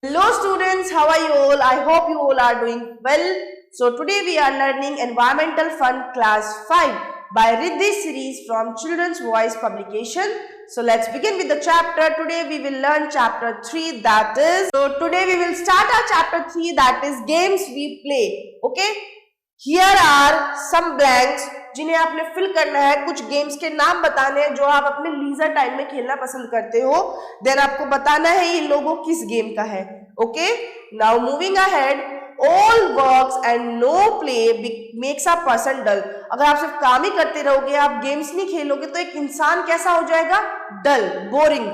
Hello students, how are you all? I hope you all are doing well. So today we are learning Environmental Fun Class 5 by Riddhi series from Children's Voice publication. So let's begin with the chapter. Today we will learn chapter 3 that is, today we will start our chapter 3 that is games we play. Okay? Here are some blanks जिन्हें आपने fill करना है। कुछ games के नाम बताने हैं जो आप अपने लीजर टाइम में खेलना पसंद करते हो। देन आपको बताना है ये लोगो किस गेम का है। Okay, now moving ahead, all works and no play makes a person dull. अगर आप सिर्फ काम ही करते रहोगे, आप गेम्स नहीं खेलोगे, तो एक इंसान कैसा हो जाएगा? डल, boring.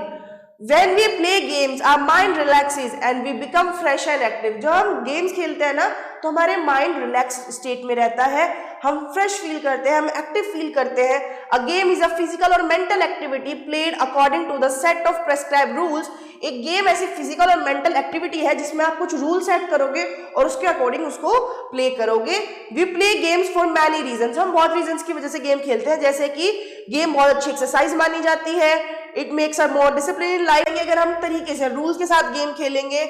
When we play games, our mind relaxes and we become fresh and active. जब हम गेम्स खेलते हैं ना, तो हमारे माइंड रिलैक्स स्टेट में रहता है, हम फ्रेश फील करते हैं, हम एक्टिव फील करते हैं। A game is a physical और mental activity played according to the set of prescribed rules. एक गेम ऐसी फिजिकल और मेंटल एक्टिविटी है जिसमें आप कुछ रूल सेट करोगे और उसके अकॉर्डिंग उसको प्ले करोगे। We play games for many reasons. हम बहुत रीजंस की वजह से गेम खेलते हैं, जैसे कि गेम बहुत अच्छी एक्सरसाइज मानी जाती है। It makes a more discipline in life. अगर हम तरीके से रूल्स के साथ गेम खेलेंगे,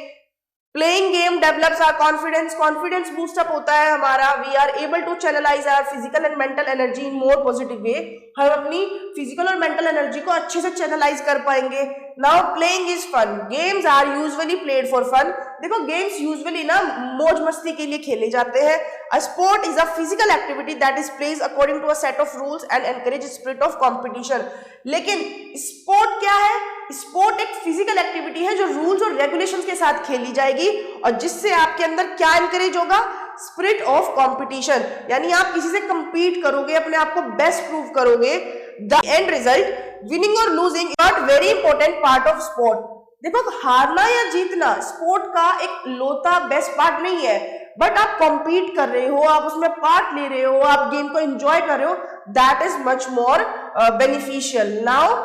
playing game develops our confidence. Confidence boost up होता है हमारा। We are able to channelise our physical and mental energy in more positive way. हम अपनी फिजिकल और मेंटल एनर्जी को अच्छे से चैनलाइज कर पाएंगे। Now playing is fun. Games are usually played for fun. देखो, गेम्स यूजुअली ना मौज मस्ती के लिए खेले जाते हैं। A sport is a physical activity that is played according to a set of rules and encourage spirit of competition. लेकिन स्पोर्ट क्या है? स्पोर्ट एक फिजिकल एक्टिविटी है जो रूल्स और रेगुलेशंस के साथ खेली जाएगी और जिससे आपके अंदर क्या एनकरेज होगा? Spirit of competition. यानी आप किसी से कंपीट करोगे, अपने आप को बेस्ट प्रूव करोगे। द एंड रिजल्ट, विनिंग और losing not very important part of sport. देखो, हारना या जीतना स्पोर्ट का एक लोता बेस्ट पार्ट नहीं है, बट आप कंपीट कर रहे हो, आप उसमें पार्ट ले रहे हो, आप गेम को एंजॉय कर रहे हो, that is much more beneficial. Now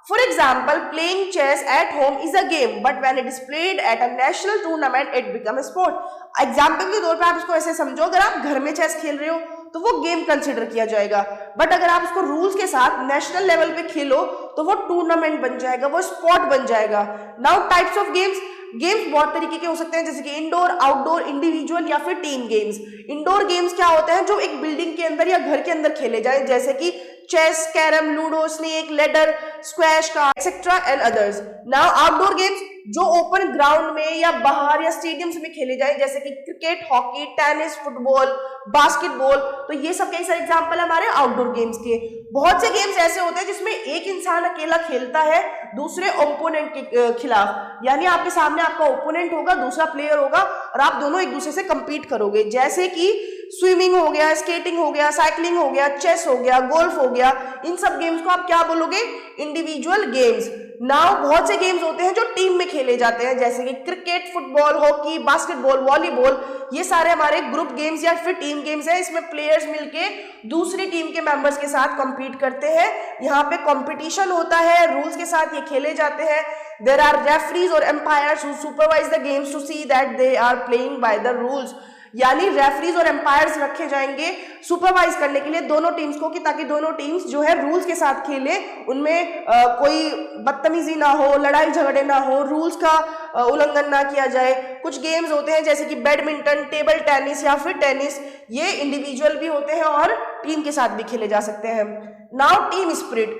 for example, playing chess at home is a game, but when it is played at a national tournament, it becomes a sport. Example के तौर पे आप इसको ऐसे समझो, अगर आप घर में चेस खेल रहे हो तो वो गेम कंसिडर किया जाएगा, बट अगर आप उसको रूल्स के साथ नेशनल लेवल पे खेलो तो वो टूर्नामेंट बन जाएगा, वो स्पोर्ट बन जाएगा। Now types of games. Games बहुत तरीके के हो सकते हैं, जैसे कि इंडोर, आउटडोर, इंडिविजुअल या फिर टीम गेम्स। इंडोर गेम्स क्या होते हैं? जो एक बिल्डिंग के अंदर या घर के अंदर खेले जाए, जैसे कि chess, carrom, ludo, snake, ladder, squash, card, etcetera and others. Now outdoor games जो ओपन ग्राउंड में या बाहर या स्टेडियम्स में खेले जाए, जैसे कि cricket, hockey, tennis, football, basketball. तो ये सब कई सारे एग्जांपल है हमारे आउटडोर गेम्स के। बहुत से गेम्स ऐसे होते हैं जिसमें एक इंसान अकेला खेलता है दूसरे ओपोनेंट के खिलाफ, यानी आपके सामने आपका ओपोनेंट होगा, दूसरा प्लेयर होगा और आप दोनों एक दूसरे से कंपीट करोगे, जैसे कि स्विमिंग हो गया, स्केटिंग हो गया, साइकिलिंग हो गया, चेस हो गया, गोल्फ हो गया। इन सब गेम्स को आप क्या बोलोगे? Individual games. नाउ बहुत से गेम्स होते हैं जो टीम में खेले जाते हैं, जैसे कि cricket, football, hockey, basketball, volleyball. ये सारे हमारे ग्रुप गेम्स या फिर टीम गेम्स हैं। इसमें प्लेयर्स मिलके दूसरी टीम के मेंबर्स के साथ कंपीट करते हैं। यहाँ पे कंपटीशन होता है, रूल्स के साथ ये खेले जाते हैं। देयर आर रेफरीज और umpires who supervise the games to see that they are playing by the rules. यानी रेफरीज और एम्पायर्स रखे जाएंगे सुपरवाइज करने के लिए दोनों टीम्स को, कि ताकि दोनों टीम्स जो है रूल्स के साथ खेले, उनमें कोई बदतमीजी ना हो, लड़ाई झगड़े ना हो, रूल्स का उल्लंघन ना किया जाए। कुछ गेम्स होते हैं जैसे कि बैडमिंटन, टेबल टेनिस या फिर टेनिस, ये इंडिविजुअल भी होते हैं और टीम के साथ भी खेले जा सकते हैं। Now team spirit.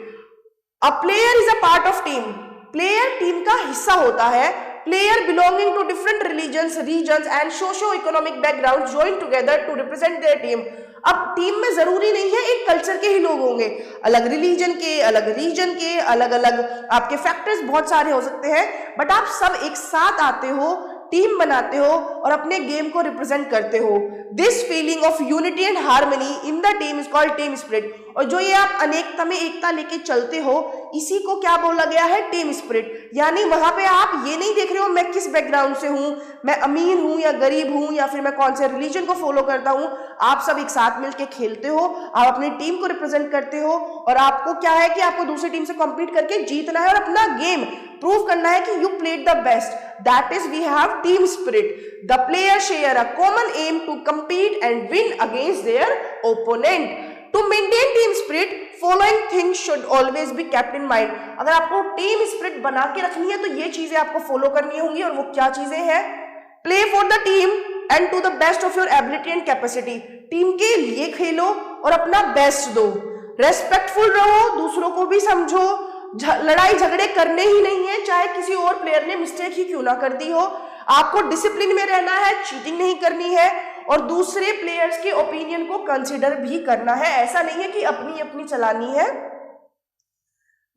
A player is a part of team. Player team का हिस्सा होता है। Player belonging to different religions, regions and socio-economic backgrounds join together to represent their team. अब टीम में जरूरी नहीं है एक कल्चर के ही लोग होंगे, अलग रिलीजन के, अलग रीजन के, अलग अलग आपके फैक्टर्स बहुत सारे हो सकते हैं, बट आप सब एक साथ आते हो, टीम बनाते हो और अपने गेम को रिप्रेजेंट करते हो। This feeling of unity and harmony in the team is called team spirit. और जो ये आप अनेकता में एकता लेके चलते हो, इसी को क्या बोला गया है? Team spirit. यानी वहां पे आप ये नहीं देख रहे हो मैं किस बैकग्राउंड से हूं, मैं अमीर हूं या गरीब हूं या फिर मैं कौन से रिलीजन को फॉलो करता हूं। आप सब एक साथ मिलके खेलते हो, आप अपनी टीम को रिप्रेजेंट करते हो और आपको क्या है कि आपको दूसरी टीम से कॉम्पीट करके जीतना है और अपना गेम प्रूव करना है कि you played the best. That is we have team spirit. The player share a common aim to compete and win against their opponent. To to maintain team spirit following things should always be kept in mind. अगर आपको team spirit बना के रखनी है तो ये चीजें आपको फॉलो करनी होंगी, और वो क्या चीजें हैं? Play for the team and to the best of your ability and capacity. Team के लिए खेलो और अपना बेस्ट दो। रेस्पेक्टफुल रहो, दूसरों को भी समझो, लड़ाई झगड़े करने ही नहीं है, चाहे किसी और प्लेयर ने मिस्टेक ही क्यों ना कर दी हो। आपको डिसिप्लिन में रहना है, चीटिंग नहीं करनी है, और दूसरे प्लेयर्स के ओपिनियन को कंसीडर भी करना है। ऐसा नहीं है कि अपनी अपनी चलानी है।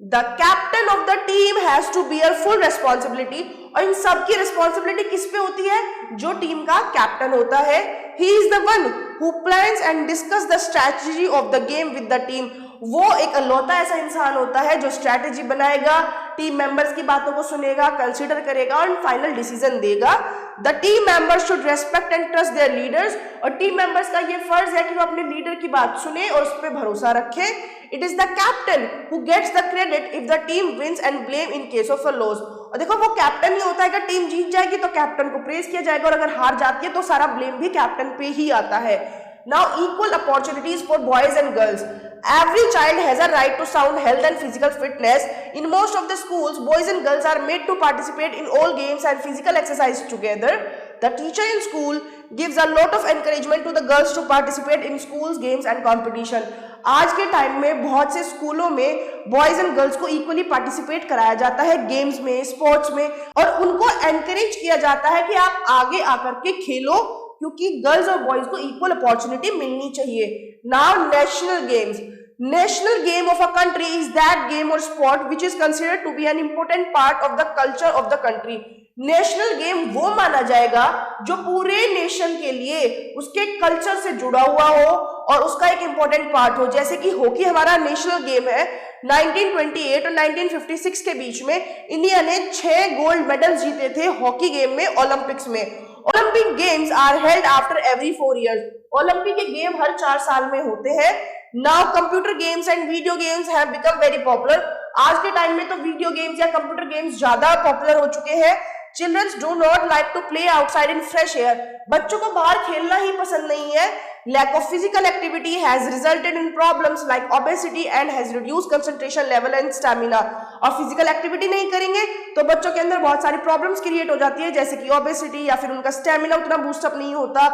The captain of the team has to bear full responsibility, और इन सब की रिस्पॉन्सिबिलिटी किस पे होती है? जो टीम का कैप्टन होता है। He is the one who plans and discuss the strategy of the game with the team. वो एक अलौता ऐसा इंसान होता है जो स्ट्रैटेजी बनाएगा, टीम मेंबर्स की बातों को सुनेगा, कंसीडर करेगा और फाइनल डिसीजन देगा। The team members should respect and trust there leaders, और टीम मेंबर्स का ये फर्ज है कि वो अपने लीडर की बात सुने और उस पर भरोसा रखे। It is the captain who gets the credit if the team wins and blame in case of a loss. और देखो, वो कैप्टन ही होता है, अगर टीम जीत जाएगी तो कैप्टन को प्रेज किया जाएगा, और अगर हार जाती है तो सारा ब्लेम भी कैप्टन पे ही आता है। Now equal opportunities for boys and girls. Every child has a right to sound health and physical fitness. In most of the schools, boys and girls are made to participate in all games and physical exercise together. The teacher in school gives a lot of encouragement to the girls to participate in schools, games and competition. आज के time में बहुत से स्कूलों में boys and girls को equally participate कराया जाता है गेम्स में, स्पोर्ट्स में, और उनको एनकरेज किया जाता है कि आप आगे आकर के खेलो, क्योंकि गर्ल्स और बॉयज को इक्वल अपॉर्चुनिटी मिलनी चाहिए। Now national games. National game of a country is that game or sport which is considered to be an important part of the culture of the country. National game वो माना जाएगा जो पूरे nation के लिए उसके कल्चर से जुड़ा हुआ हो और उसका एक इंपॉर्टेंट पार्ट हो। जैसे कि हॉकी हमारा नेशनल गेम है। 1928 और 1956 के बीच में इंडिया ने 6 गोल्ड मेडल जीते थे हॉकी गेम में ओलंपिक्स में। Olympic games are held after every 4 years। Olympic के गेम हर 4 साल में होते हैं। Now computer games and video games have become very popular. आज के टाइम में तो वीडियो गेम्स या कंप्यूटर गेम्स ज्यादा पॉपुलर हो चुके हैं। Childrens do not like to play outside in fresh air. बच्चों को बाहर खेलना ही पसंद नहीं है। Lack of physical activity has resulted in problems like obesity and has reduced concentration level and stamina. और फिजिकल एक्टिविटी नहीं करेंगे तो बच्चों के अंदर बहुत सारी प्रॉब्लम्स क्रिएट हो जाती है, जैसे कि ओबेसिटी, या फिर उनका स्टैमिना उतना बूस्टअप नहीं होता,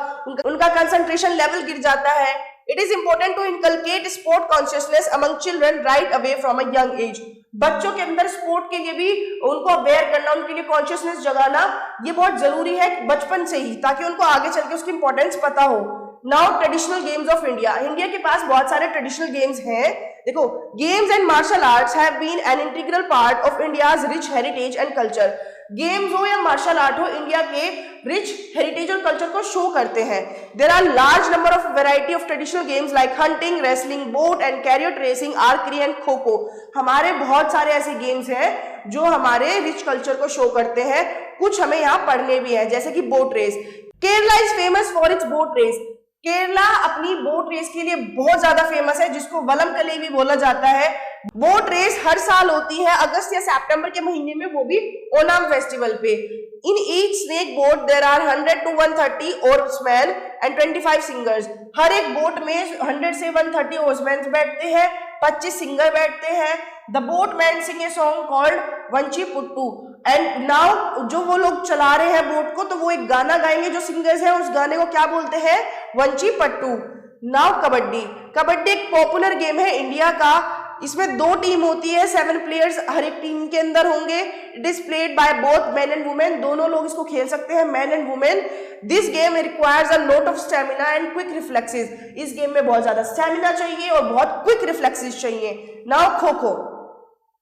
उनका कंसंट्रेशन लेवल गिर जाता है। It is important to inculcate sport consciousness among children right away from a young age. बच्चों के अंदर स्पोर्ट के लिए भी उनको अवेयर करना, उनके लिए कॉन्शियसनेस जगाना, ये बहुत जरूरी है बचपन से ही, ताकि उनको आगे चल के उसकी इंपॉर्टेंस पता हो। Now traditional games of India. India के पास बहुत सारे ट्रेडिशनल गेम्स हैं। देखो, games and martial arts have been an integral part of India's rich heritage and culture. Games हो या मार्शल आर्ट हो, इंडिया के रिच हेरिटेज और कल्चर को शो करते हैं। There are large number of variety of traditional games like hunting, wrestling, boat and carrier racing, archery and kho kho. हमारे बहुत सारे ऐसे गेम्स हैं जो हमारे रिच कल्चर को शो करते हैं। कुछ हमें यहाँ पढ़ने भी हैं, जैसे कि boat race. Kerala is famous for its boat race. Kerala अपनी बोट रेस के लिए बहुत ज्यादा फेमस है, जिसको वलमकली भी बोला जाता है। बोट रेस हर साल होती है अगस्त या सितंबर के महीने में, वो भी ओणम फेस्टिवल पे। In each snake boat there are 100 to 130 oarsmen and 25 singers. हर एक बोट में 100 से 130 ओर्समैन बैठते हैं, 25 सिंगर बैठते हैं। The boatman sing a song called Vanchi Pattu. And now जो वो लोग चला रहे हैं बोट को, तो वो एक गाना गाएंगे, जो सिंगर्स हैं उस गाने को क्या बोलते हैं? वंची पट्टू। नाउ कबड्डी। कबड्डी एक पॉपुलर गेम है इंडिया का। इसमें 2 टीम होती है, 7 प्लेयर्स हर एक टीम के अंदर होंगे। It is played by both men and women. दोनों लोग इसको खेल सकते हैं, man and women. This game requires a lot of stamina and quick reflexes. इस गेम में बहुत ज्यादा स्टेमिना चाहिए और बहुत क्विक रिफ्लेक्सेस चाहिए। नाउ खो खो।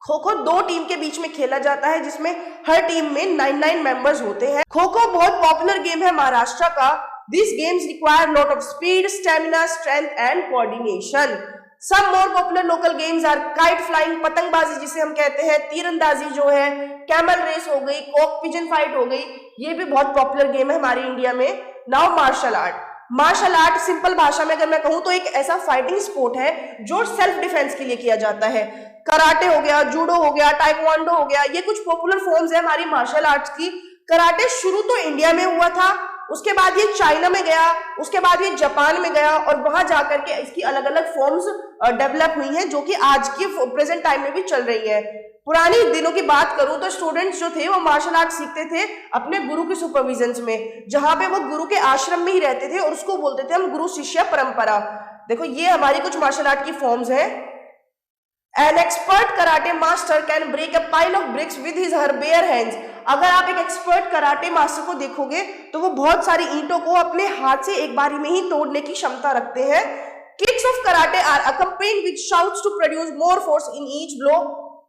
खो खो 2 टीम के बीच में खेला जाता है, जिसमें हर टीम में 9 मेंबर्स होते हैं। खो खो बहुत पॉपुलर गेम है महाराष्ट्र का। This games require lot of speed, stamina, strength and coordination. Some more popular local games are kite flying, पतंगबाजी जिसे हम कहते हैं, तीरंदाजी जो है, कैमल रेस हो गई, कॉक पिजन फाइट हो गई, ये भी बहुत पॉपुलर गेम है हमारे इंडिया में। Now martial art. Martial art simple भाषा में अगर मैं कहूँ तो एक ऐसा फाइटिंग स्पोर्ट है जो सेल्फ डिफेंस के लिए किया जाता है। कराटे हो गया, जूडो हो गया, टाइक्वांडो हो गया, ये कुछ पॉपुलर फॉर्म्स है हमारी मार्शल आर्ट्स की। कराटे शुरू तो इंडिया में हुआ था, उसके बाद ये चाइना में गया, उसके बाद ये जापान में गया और वहां जाकर के इसकी अलग अलग फॉर्म्स डेवलप हुई हैं जो कि आज की प्रेजेंट टाइम में भी चल रही है। पुराने दिनों की बात करूं तो स्टूडेंट्स जो थे वो मार्शल आर्ट सीखते थे अपने गुरु के सुपरविजन में, जहां पे वो गुरु के आश्रम में ही रहते थे और उसको बोलते थे हम गुरु शिष्य परंपरा। देखो ये हमारी कुछ मार्शल आर्ट की फॉर्म्स हैं। An expert karate master can break a pile of bricks with his her bare hands। अगर आप एक एक्सपर्ट कराटे मास्टर को देखोगे तो वो बहुत सारी ईंटों को अपने हाथ से एक बारी में ही तोड़ने की क्षमता रखते हैं। Kicks of karate are accompanied with shouts to produce more force in each blow।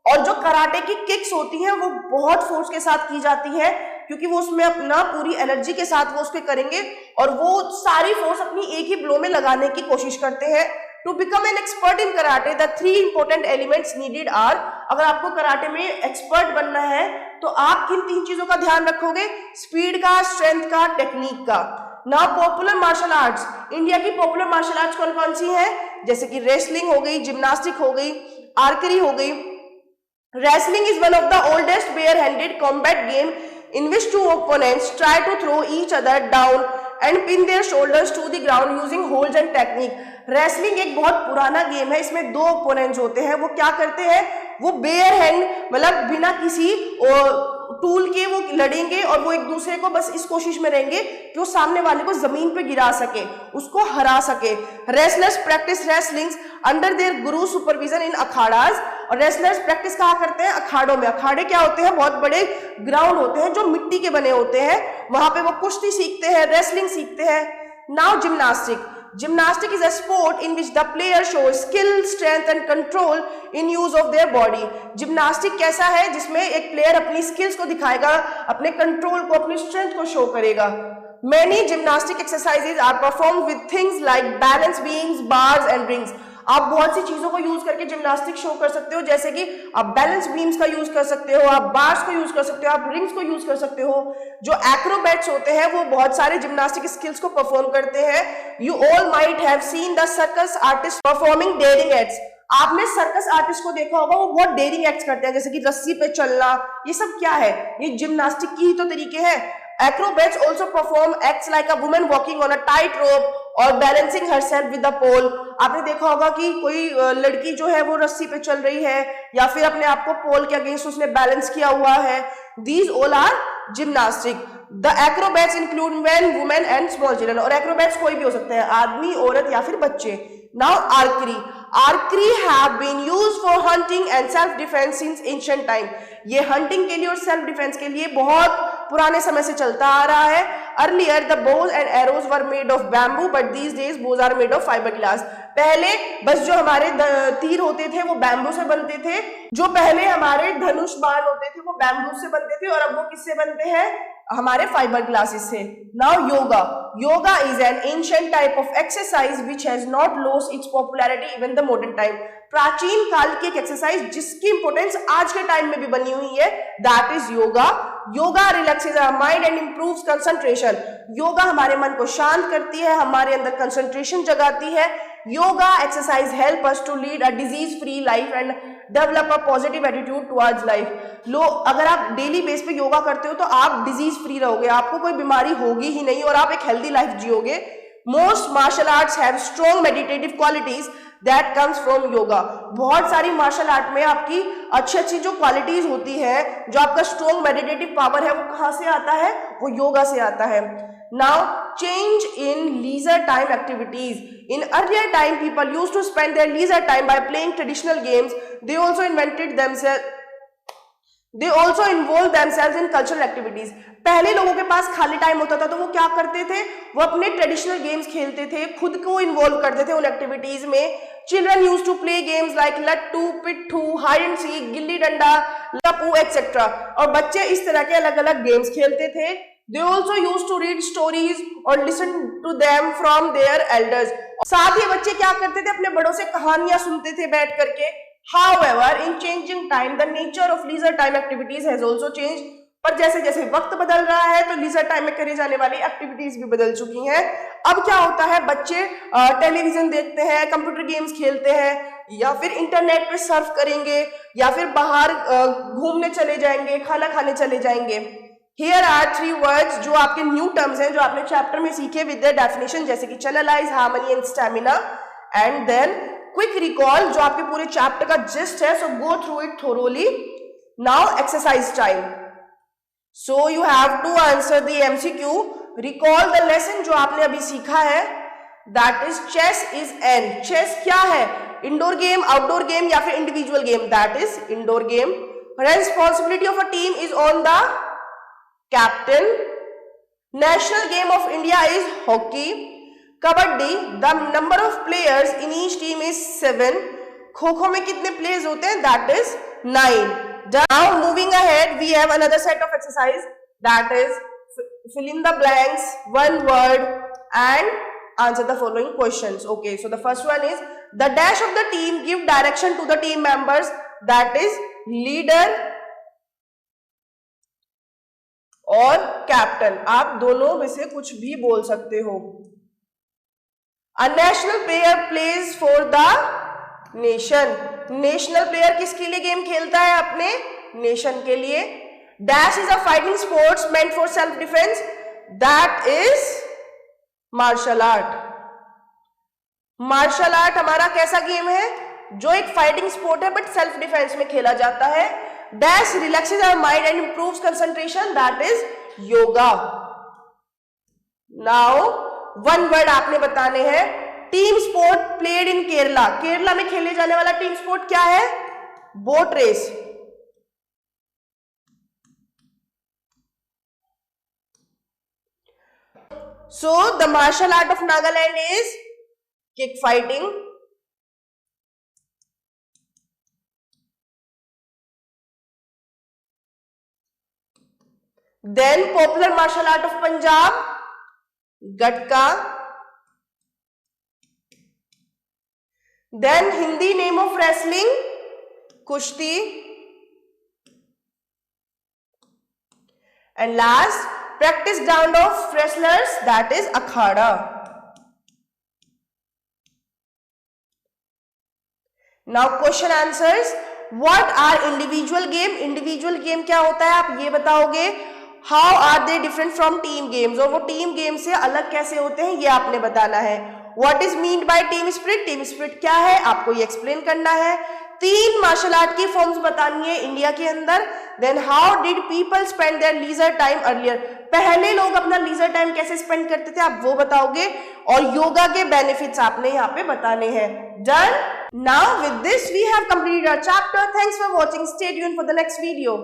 और जो कराटे की किक्स होती हैं वो बहुत फोर्स के साथ की जाती है क्योंकि वो उसमें अपना पूरी एनर्जी के साथ वो उसके करेंगे और वो सारी फोर्स अपनी एक ही ब्लो में लगाने की कोशिश करते हैं। To become an expert in karate the 3 important elements needed are. अगर आपको कराटे में एक्सपर्ट बनना है तो आप किन 3 चीजों का ध्यान रखोगे? स्पीड का, स्ट्रेंथ का, टेक्निक का। Now popular martial arts, India की पॉपुलर मार्शल आर्ट्स कौन कौन सी हैं? जैसे कि रेसलिंग हो गई, जिम्नास्टिक हो गई, आर्चरी हो गई। Wrestling is one of the oldest bare-handed combat game in which 2 opponents try to throw each other down and pin their shoulders to the ground using holds and technique। Wrestling एक बहुत पुराना game है, इसमें 2 opponents होते हैं। वो क्या करते हैं? वो बेयर हैंड मतलब बिना किसी टूल के वो लड़ेंगे और वो एक दूसरे को बस इस कोशिश में रहेंगे कि वो सामने वाले को जमीन पे गिरा सके, उसको हरा सके। Wrestlers practice रेसलिंग्स under their Guru supervision इन अखाड़ाज। और रेसलर्स प्रैक्टिस कहाँ करते हैं? अखाड़ों में। अखाड़े क्या होते हैं? बहुत बड़े ग्राउंड होते हैं जो मिट्टी के बने होते हैं, वहां पे वो कुश्ती सीखते हैं, रेसलिंग सीखते हैं। Now gymnastic. Gymnastic is a sport in which the player shows skill, strength and control in use of their body। Gymnastic कैसा है? जिसमें एक प्लेयर अपनी स्किल्स को दिखाएगा, अपने कंट्रोल को, अपनी स्ट्रेंथ को शो करेगा। Many gymnastic exercises are performed with things like balance beams, bars and rings। आप बहुत सी चीजों को यूज करके जिम्नास्टिक शो कर सकते हो, जैसे कि आप बैलेंस बीम्स का यूज कर सकते हो, आप बार्स को यूज कर सकते हो, आप रिंग्स को यूज कर सकते हो। जो एक्रोबैट्स होते हैं वो बहुत सारे जिम्नास्टिक स्किल्स को परफॉर्म करते हैं। You all might have seen the circus artist performing daring acts. आपने सर्कस आर्टिस्ट को देखा होगा, वो बहुत डेयरिंग एक्ट्स करते हैं, जैसे कि रस्सी पे चलना। ये सब क्या है? ये जिम्नास्टिक की ही तो तरीके हैं। Acrobats also perform acts like a woman walking on a tight rope और balancing herself with a pole। आपने देखा होगा कि कोई लड़की जो है वो रस्सी पे चल रही है या फिर अपने आप को पोल के अगेंस्ट उसने बैलेंस किया हुआ है। These all are gymnastic। The acrobats include men, women and small children। और acrobats कोई भी हो सकते हैं, आदमी, औरत या फिर बच्चे। Now archery। Archery have been used for hunting and self defense since ancient time। ये हंटिंग के लिए और सेल्फ डिफेंस के लिए बहुत पुराने समय से चलता आ रहा है। Earlier the bows and arrows were made of bamboo but these days bows are made of fiberglass। पहले बस जो हमारे तीर होते थे वो बैम्बू से बनते थे, जो पहले हमारे धनुष बाण होते थे वो बैम्बू से बनते थे और अब वो किससे बनते हैं? हमारे फाइबर ग्लासेस से। Now yoga. Yoga is an ancient type of exercise which has not lost its popularity even the modern time. प्राचीन काल की एक एक्सरसाइज जिसकी इंपोर्टेंस आज के टाइम में भी बनी हुई है, that is yoga. Yoga relaxes our mind and improves concentration. Yoga हमारे मन को शांत करती है, हमारे अंदर कंसंट्रेशन जगाती है। Yoga exercise help us to lead a disease free life and develop a positive attitude towards life. अगर आप डेली बेस पे योगा करते हो तो आप डिजीज फ्री रहोगे, आपको कोई बीमारी होगी ही नहीं और आप एक हेल्दी लाइफ जियोगे। Most martial arts have strong meditative qualities that comes from yoga. बहुत सारी मार्शल आर्ट में आपकी अच्छी अच्छी जो क्वालिटीज होती है, जो आपका स्ट्रॉन्ग मेडिटेटिव पावर है, वो कहाँ से आता है? वो योगा से आता है। Now change in leisure time activities. In earlier time, people used to spend their leisure time by playing traditional games. They also involved themselves in cultural activities। पहले लोगों के पास खाली टाइम होता था तो वो क्या करते थे? वो अपने ट्रेडिशनल गेम्स खेलते थे, खुद को इन्वॉल्व करते थे उन एक्टिविटीज में। Children used to play games like लट्टू, पिट्ठू, hide and seek, gilli danda, लपू etcetera. और बच्चे इस तरह के अलग अलग गेम्स खेलते थे। They also used to read stories और listen to them from their elders। साथ ही बच्चे क्या करते थे? अपने बड़ों से कहानियां सुनते थे बैठ करके। However, in changing time, the nature of leisure time activities has also changed। पर जैसे जैसे वक्त बदल रहा है तो लीजर टाइम में करे जाने वाली एक्टिविटीज भी बदल चुकी हैं। अब क्या होता है? बच्चे टेलीविजन देखते हैं, कंप्यूटर गेम्स खेलते हैं, या फिर इंटरनेट पे सर्फ करेंगे, या फिर बाहर घूमने चले जाएंगे, खाना खाने चले जाएंगे। Here are 3 words जो आपके न्यू टर्म्स हैं, जो आपने चैप्टर में सीखे विद देयर डेफिनेशन, जैसे कि channelise, harmony and stamina. And then quick recall, जो आपके पूरे चैप्टर का जिस्ट है. So go through it thoroughly. Now exercise time. So you have to answer the MCQ. Recall the lesson जो आपने अभी सीखा है. That is chess is an. Chess क्या है? इंडोर गेम, आउटडोर गेम या फिर individual game? That is indoor game. Responsibility of a team is on the captain. National game of India is hockey. Kabaddi, the number of players in each team is 7. Kho kho में कितने players होते हैं? That is 9. Now moving ahead, we have another set of exercise, that is fill in the blanks, one word and answer the following questions. Okay, so the first one is the dash of the team give direction to the team members. That is leader और captain. आप दोनों में से कुछ भी बोल सकते हो. A national player plays for the nation. National player किसके लिए गेम खेलता है? अपने नेशन के लिए. Dash is a fighting sports meant for self defence. That is martial art. Martial art हमारा कैसा गेम है? जो एक फाइटिंग स्पोर्ट है बट सेल्फ डिफेंस में खेला जाता है. Dash relaxes our mind and improves concentration. That is yoga. Now one word आपने बताने हैं. Team sport played in Kerala. Kerala में खेले जाने वाला टीम स्पोर्ट क्या है? Boat race. So the martial art of Nagaland is kick fighting. Then popular martial art of Punjab gatka. Then Hindi name of wrestling kushti. And last practice ground of wrestlers, that is akhada. Now question answers. What are individual game? Individual game क्या होता है आप ये बताओगे. How are they different from team games? और वो team game से अलग कैसे होते हैं ये आपने बताना है. What is meant by team spirit? Team spirit क्या है आपको ये एक्सप्लेन करना है. 3 मार्शल आर्ट की फॉर्म्स बतानी है इंडिया के अंदर. Then how did people spend their leisure time earlier. पहले लोग अपना लीजर टाइम कैसे स्पेंड करते थे आप वो बताओगे. और योगा के बेनिफिट्स आपने यहाँ पे बताने हैं. Done. Now with this we have completed our chapter. Thanks for watching. Stay tuned for the next video.